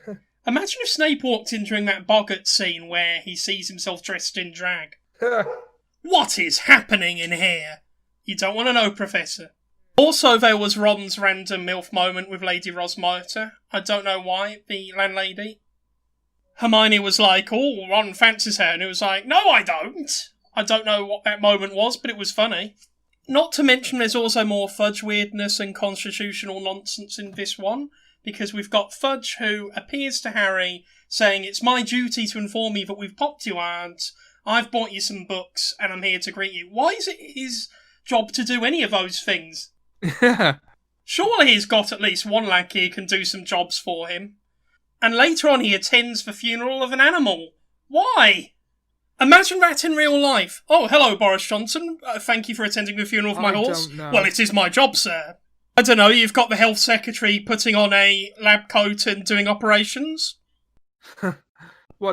Imagine if Snape walked in during that Boggart scene where he sees himself dressed in drag. What is happening in here? You don't want to know, Professor. Also, there was Ron's random MILF moment with Lady Rosmerta. I don't know why, the landlady. Hermione was like, "Oh, Ron fancies her," and it was like, "No, I don't." I don't know what that moment was, but it was funny. Not to mention there's also more Fudge weirdness and constitutional nonsense in this one, because we've got Fudge who appears to Harry saying, "It's my duty to inform you that we've popped you, Aunt. I've bought you some books, and I'm here to greet you." Why is it his job to do any of those things? Yeah. Surely he's got at least one lackey who can do some jobs for him. And later on he attends the funeral of an animal. Why? Imagine that in real life. "Oh, hello, Boris Johnson. Thank you for attending the funeral of my horse." Don't know. "Well, it is my job, sir." I don't know, you've got the health secretary putting on a lab coat and doing operations?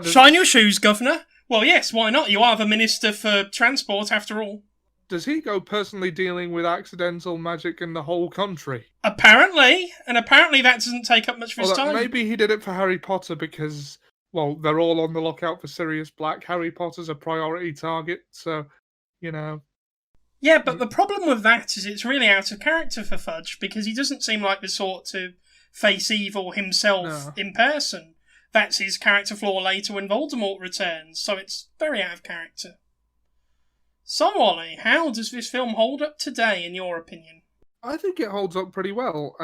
"Shine your shoes, Governor." "Well, yes, why not? You are the Minister for Transport, after all." Does he go personally dealing with accidental magic in the whole country? Apparently. And apparently that doesn't take up much of his time. Maybe he did it for Harry Potter because, well, they're all on the lookout for Sirius Black. Harry Potter's a priority target, so, Yeah, but the problem with that is it's really out of character for Fudge, because he doesn't seem like the sort to face evil himself in person. That's his character flaw later when Voldemort returns, so it's very out of character. So, Ollie, how does this film hold up today, in your opinion? I think it holds up pretty well.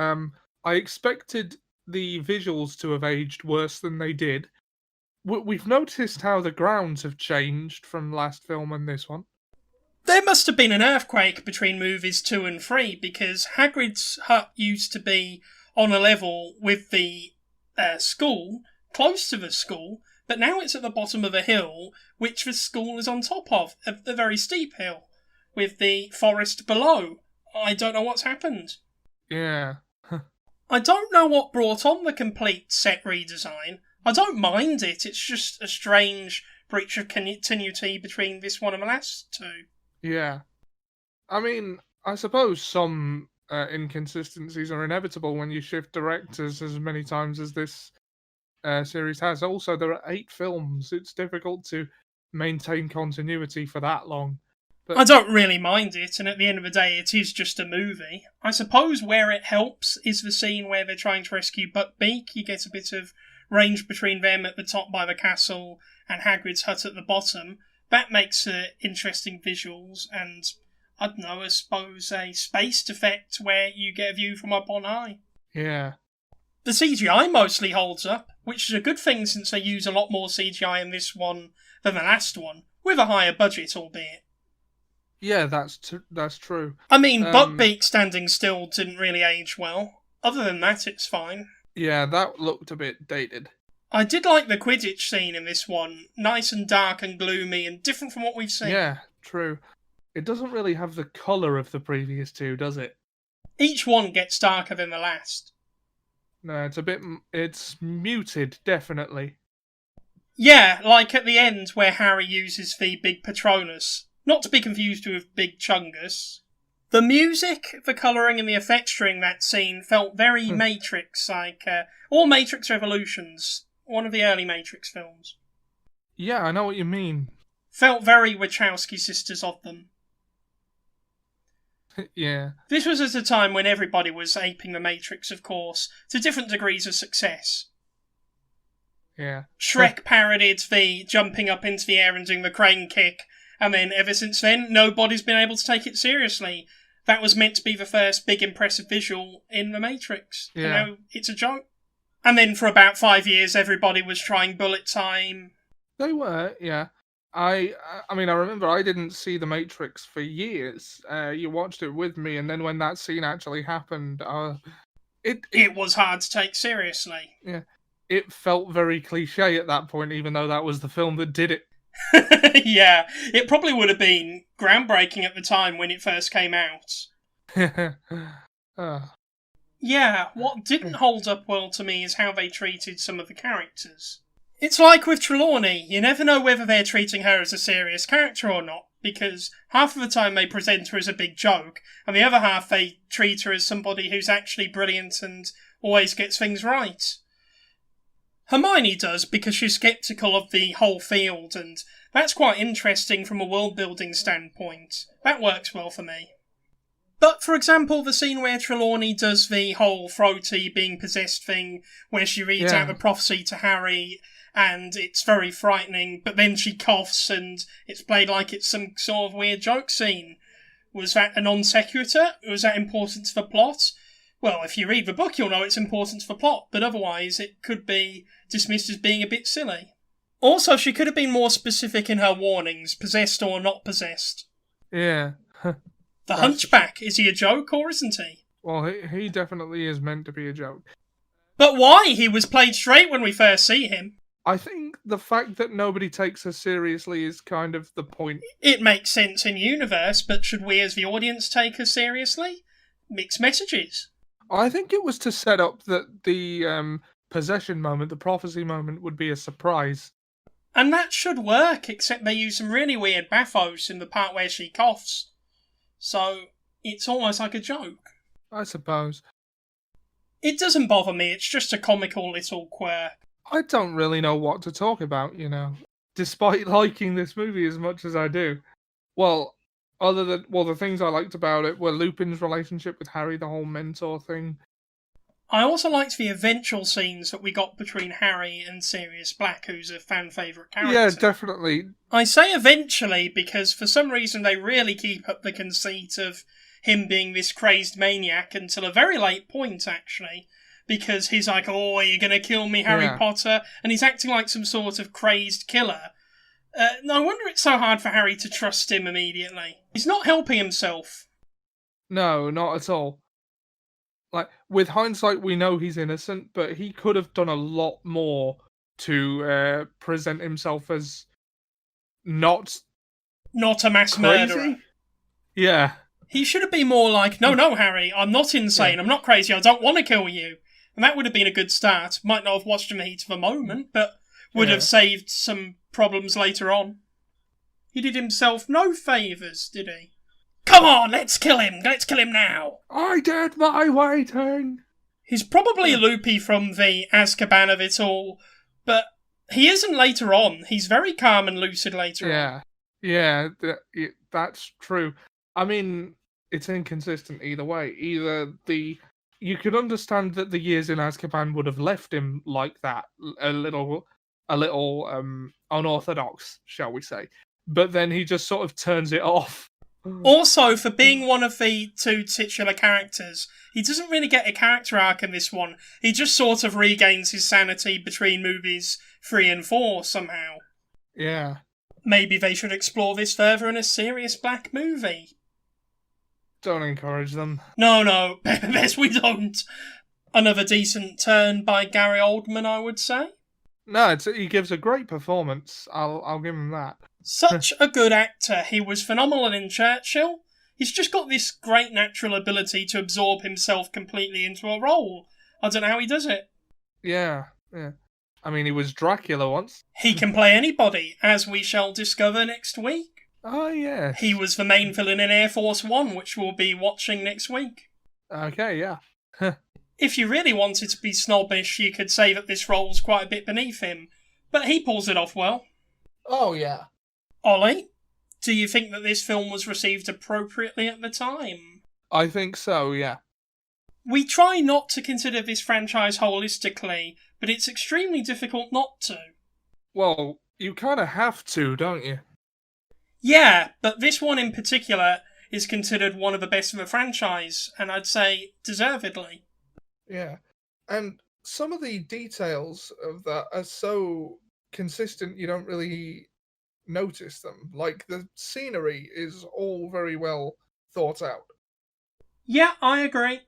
I expected the visuals to have aged worse than they did. We've noticed how the grounds have changed from last film and this one. There must have been an earthquake between movies 2 and 3, because Hagrid's hut used to be on a level with the school, close to the school, but now it's at the bottom of a hill, which the school is on top of, a very steep hill, with the forest below. I don't know what's happened. Yeah. I don't know what brought on the complete set redesign. I don't mind it, it's just a strange breach of continuity between this one and the last two. Yeah. I mean, I suppose some inconsistencies are inevitable when you shift directors as many times as this series has. Also, there are 8 films. It's difficult to maintain continuity for that long. But I don't really mind it, and at the end of the day, it is just a movie. I suppose where it helps is the scene where they're trying to rescue Buckbeak. You get a bit of range between them at the top by the castle and Hagrid's hut at the bottom. That makes interesting visuals, and, I don't know, I suppose a spaced effect where you get a view from up on high. Yeah. The CGI mostly holds up, which is a good thing since they use a lot more CGI in this one than the last one, with a higher budget, albeit. Yeah, that's true. I mean, Buckbeak standing still didn't really age well. Other than that, it's fine. Yeah, that looked a bit dated. I did like the Quidditch scene in this one. Nice and dark and gloomy and different from what we've seen. Yeah, true. It doesn't really have the colour of the previous two, does it? Each one gets darker than the last. No, it's muted, definitely. Yeah, like at the end where Harry uses the Big Patronus. Not to be confused with Big Chungus. The music, the colouring and the effects during that scene felt very Matrix, like, or Matrix Revolutions, one of the early Matrix films. Yeah, I know what you mean. Felt very Wachowski sisters of them. Yeah. This was at a time when everybody was aping the Matrix, of course, to different degrees of success. Yeah. Shrek parodied the jumping up into the air and doing the crane kick, and then ever since then, nobody's been able to take it seriously. That was meant to be the first big impressive visual in The Matrix. Yeah. You know, it's a joke. And then for about 5 years, everybody was trying bullet time. They were, yeah. I mean, I remember I didn't see The Matrix for years. You watched it with me, and then when that scene actually happened, it was hard to take seriously. Yeah. it felt very cliche at that point, even though that was the film that did it. Yeah, it probably would have been groundbreaking at the time when it first came out. Yeah, what didn't hold up well to me is how they treated some of the characters. It's like with Trelawney, you never know whether they're treating her as a serious character or not, because half of the time they present her as a big joke, and the other half they treat her as somebody who's actually brilliant and always gets things right. Hermione does, because she's sceptical of the whole field, and that's quite interesting from a world-building standpoint. That works well for me. But, for example, the scene where Trelawney does the whole throaty being possessed thing, where she reads out the prophecy to Harry, and it's very frightening, but then she coughs and it's played like it's some sort of weird joke scene. Was that a non sequitur? Was that important to the plot? Well, if you read the book, you'll know it's important to the plot, but otherwise it could be dismissed as being a bit silly. Also, she could have been more specific in her warnings, possessed or not possessed. Yeah. The Hunchback, is he a joke or isn't he? Well, he definitely is meant to be a joke. But why? He was played straight when we first see him. I think the fact that nobody takes us seriously is kind of the point. It makes sense in universe, but should we as the audience take us seriously? Mixed messages. I think it was to set up that the possession moment, the prophecy moment, would be a surprise. And that should work, except they use some really weird bathos in the part where she coughs. So, it's almost like a joke. I suppose. It doesn't bother me, it's just a comical little quirk. I don't really know what to talk about, despite liking this movie as much as I do. Well, the things I liked about it were Lupin's relationship with Harry, the whole mentor thing. I also liked the eventual scenes that we got between Harry and Sirius Black, who's a fan favourite character. Yeah, definitely. I say eventually because for some reason they really keep up the conceit of him being this crazed maniac until a very late point, actually. Because he's like, oh, are you going to kill me, Harry Potter? And he's acting like some sort of crazed killer. No wonder it's so hard for Harry to trust him immediately. He's not helping himself. No, not at all. Like, with hindsight, we know he's innocent, but he could have done a lot more to present himself as not a mass crazy? Murderer. Yeah. He should have been more like, no, Harry, I'm not insane, I'm not crazy, I don't want to kill you. And that would have been a good start. Might not have watched him in the heat of the moment, but would have saved some problems later on. He did himself no favours, did he? Come on, let's kill him now. I did my waiting. He's probably loopy from the Azkaban of it all, but he isn't later on. He's very calm and lucid later on. Yeah, that's true. I mean, it's inconsistent either way. You could understand that the years in Azkaban would have left him like that, a little unorthodox, shall we say. But then he just sort of turns it off. Also, for being one of the two titular characters, he doesn't really get a character arc in this one. He just sort of regains his sanity between movies 3 and 4 somehow. Yeah. Maybe they should explore this further in a Sirius Black movie. Don't encourage them. No, best we don't. Another decent turn by Gary Oldman, I would say. No, he gives a great performance. I'll give him that. Such a good actor. He was phenomenal in Churchill. He's just got this great natural ability to absorb himself completely into a role. I don't know how he does it. Yeah. I mean, he was Dracula once. He can play anybody, as we shall discover next week. Oh, yeah. He was the main villain in Air Force One, which we'll be watching next week. Okay, yeah. If you really wanted to be snobbish, you could say that this role's quite a bit beneath him, but he pulls it off well. Oh, yeah. Ollie, do you think that this film was received appropriately at the time? I think so, yeah. We try not to consider this franchise holistically, but it's extremely difficult not to. Well, you kind of have to, don't you? Yeah, but this one in particular is considered one of the best of the franchise, and I'd say deservedly. Yeah, and some of the details of that are so consistent you don't really notice them. Like, the scenery is all very well thought out. Yeah, I agree.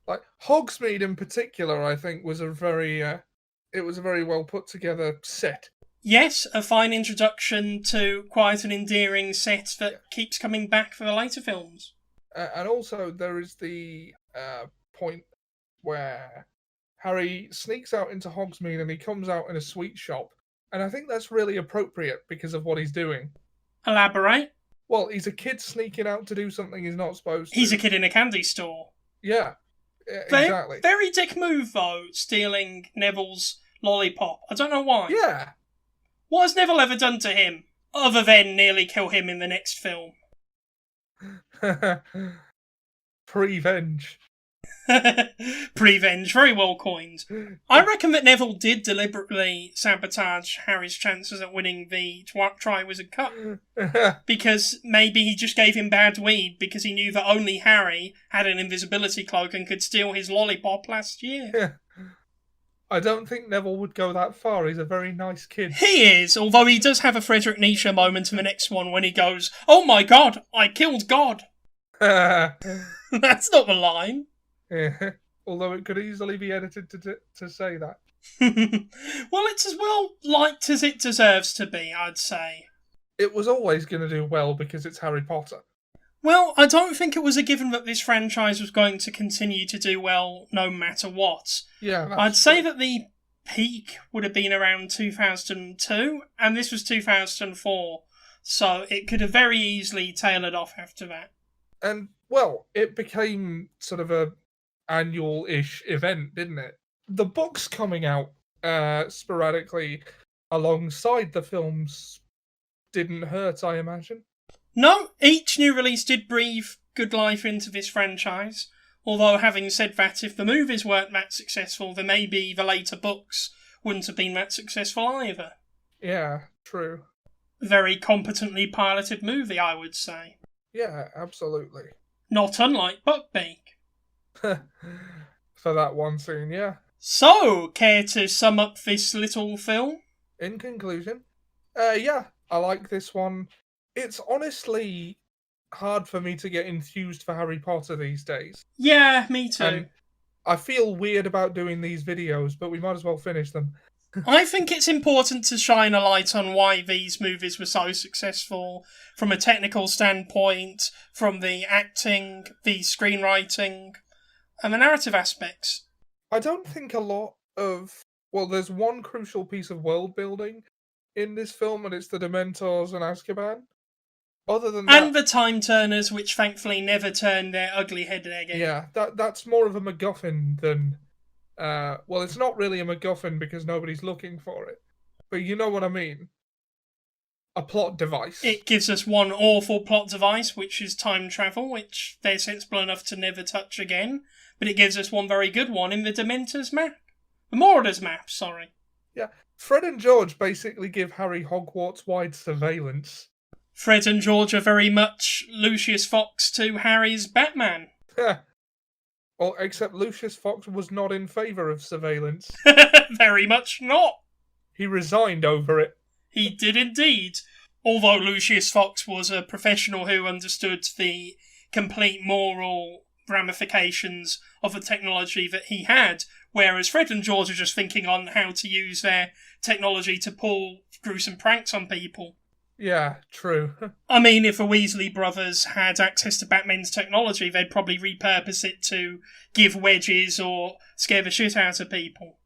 Like, Hogsmeade in particular, I think, was a very it was a very well put together set. Yes, a fine introduction to quite an endearing set that keeps coming back for the later films. And also, there is the point where Harry sneaks out into Hogsmeade and he comes out in a sweet shop. And I think that's really appropriate because of what he's doing. Elaborate? Well, he's a kid sneaking out to do something he's not supposed to. He's a kid in a candy store. Yeah, exactly. Very dick move, though, stealing Neville's lollipop. I don't know why. Yeah. What has Neville ever done to him, other than nearly kill him in the next film? Pre-venge. Pre-venge, very well coined. I reckon that Neville did deliberately sabotage Harry's chances at winning the Triwizard Cup. Because maybe he just gave him bad weed because he knew that only Harry had an invisibility cloak and could steal his lollipop last year. I don't think Neville would go that far. He's a very nice kid. He is, although he does have a Friedrich Nietzsche moment in the next one when he goes, "Oh my god, I killed God." That's not the line. Although it could easily be edited to say that. Well, it's as well liked as it deserves to be, I'd say. It was always going to do well because it's Harry Potter. Well, I don't think it was a given that this franchise was going to continue to do well no matter what. Yeah, I'd say that the peak would have been around 2002, and this was 2004, so it could have very easily tailored off after that. And, well, it became sort of a annual-ish event, didn't it? The books coming out sporadically alongside the films didn't hurt, I imagine. No, each new release did breathe good life into this franchise. Although, having said that, if the movies weren't that successful, then maybe the later books wouldn't have been that successful either. Yeah, true. Very competently piloted movie, I would say. Yeah, absolutely. Not unlike Buckbeak. For that one scene, yeah. So, care to sum up this little film? In conclusion, yeah, I like this one. It's honestly hard for me to get enthused for Harry Potter these days. Yeah, me too. And I feel weird about doing these videos, but we might as well finish them. I think it's important to shine a light on why these movies were so successful from a technical standpoint, from the acting, the screenwriting, and the narrative aspects. I don't think a lot of... Well, there's one crucial piece of world building in this film, and it's the Dementors and Azkaban. Other than that... And the Time Turners, which thankfully never turned their ugly head again. Yeah, that's more of a MacGuffin than... well, it's not really a MacGuffin because nobody's looking for it. But you know what I mean. A plot device. It gives us one awful plot device, which is time travel, which they're sensible enough to never touch again. But it gives us one very good one in the Dementors map. The Marauders map, sorry. Yeah, Fred and George basically give Harry Hogwarts-wide surveillance. Fred and George are very much Lucius Fox to Harry's Batman. Well, except Lucius Fox was not in favour of surveillance. Very much not. He resigned over it. He did indeed. Although Lucius Fox was a professional who understood the complete moral ramifications of the technology that he had, whereas Fred and George are just thinking on how to use their technology to pull gruesome pranks on people. Yeah, true. I mean, if the Weasley brothers had access to Batman's technology, they'd probably repurpose it to give wedges or scare the shit out of people.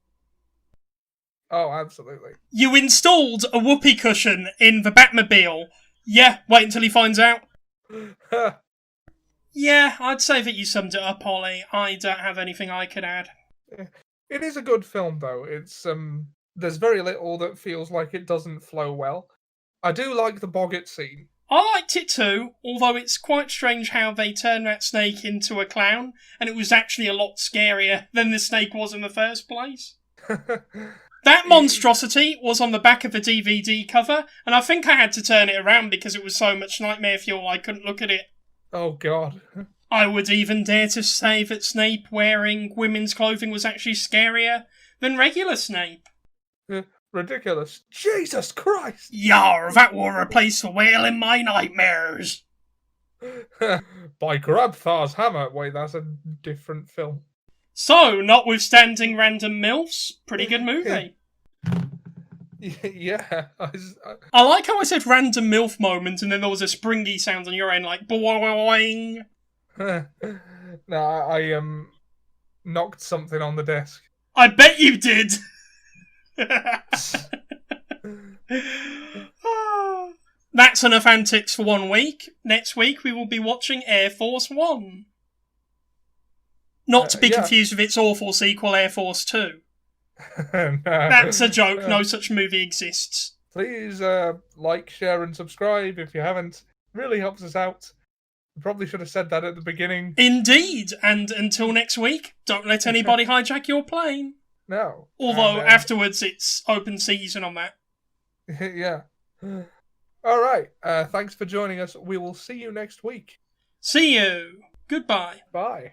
Oh, absolutely. You installed a whoopee cushion in the Batmobile. Yeah, wait until he finds out. Yeah, I'd say that you summed it up, Ollie. I don't have anything I could add. It is a good film, though. It's there's very little that feels like it doesn't flow well. I do like the Boggart scene. I liked it too, although it's quite strange how they turned that snake into a clown, and it was actually a lot scarier than the snake was in the first place. That monstrosity was on the back of the DVD cover, and I think I had to turn it around because it was so much nightmare fuel I couldn't look at it. Oh, God. I would even dare to say that Snape wearing women's clothing was actually scarier than regular Snape. Ridiculous. Jesus Christ! Yar, that will replace the whale in my nightmares. By Grabthar's hammer. Wait, that's a different film. So, notwithstanding random MILFs, pretty good movie. Yeah. I like how I said random MILF moment and then there was a springy sound on your end, like boing. No, I knocked something on the desk. I bet you did! That's enough antics for 1 week. Next week we will be watching Air Force One. Not to be confused with its awful sequel, Air Force 2. No. That's a joke. No such movie exists. Please like, share, and subscribe if you haven't. Really helps us out. Probably should have said that at the beginning. Indeed. And until next week, don't let anybody hijack your plane. No. Although afterwards it's open season on that. Yeah. All right. Thanks for joining us. We will see you next week. See you. Goodbye. Bye.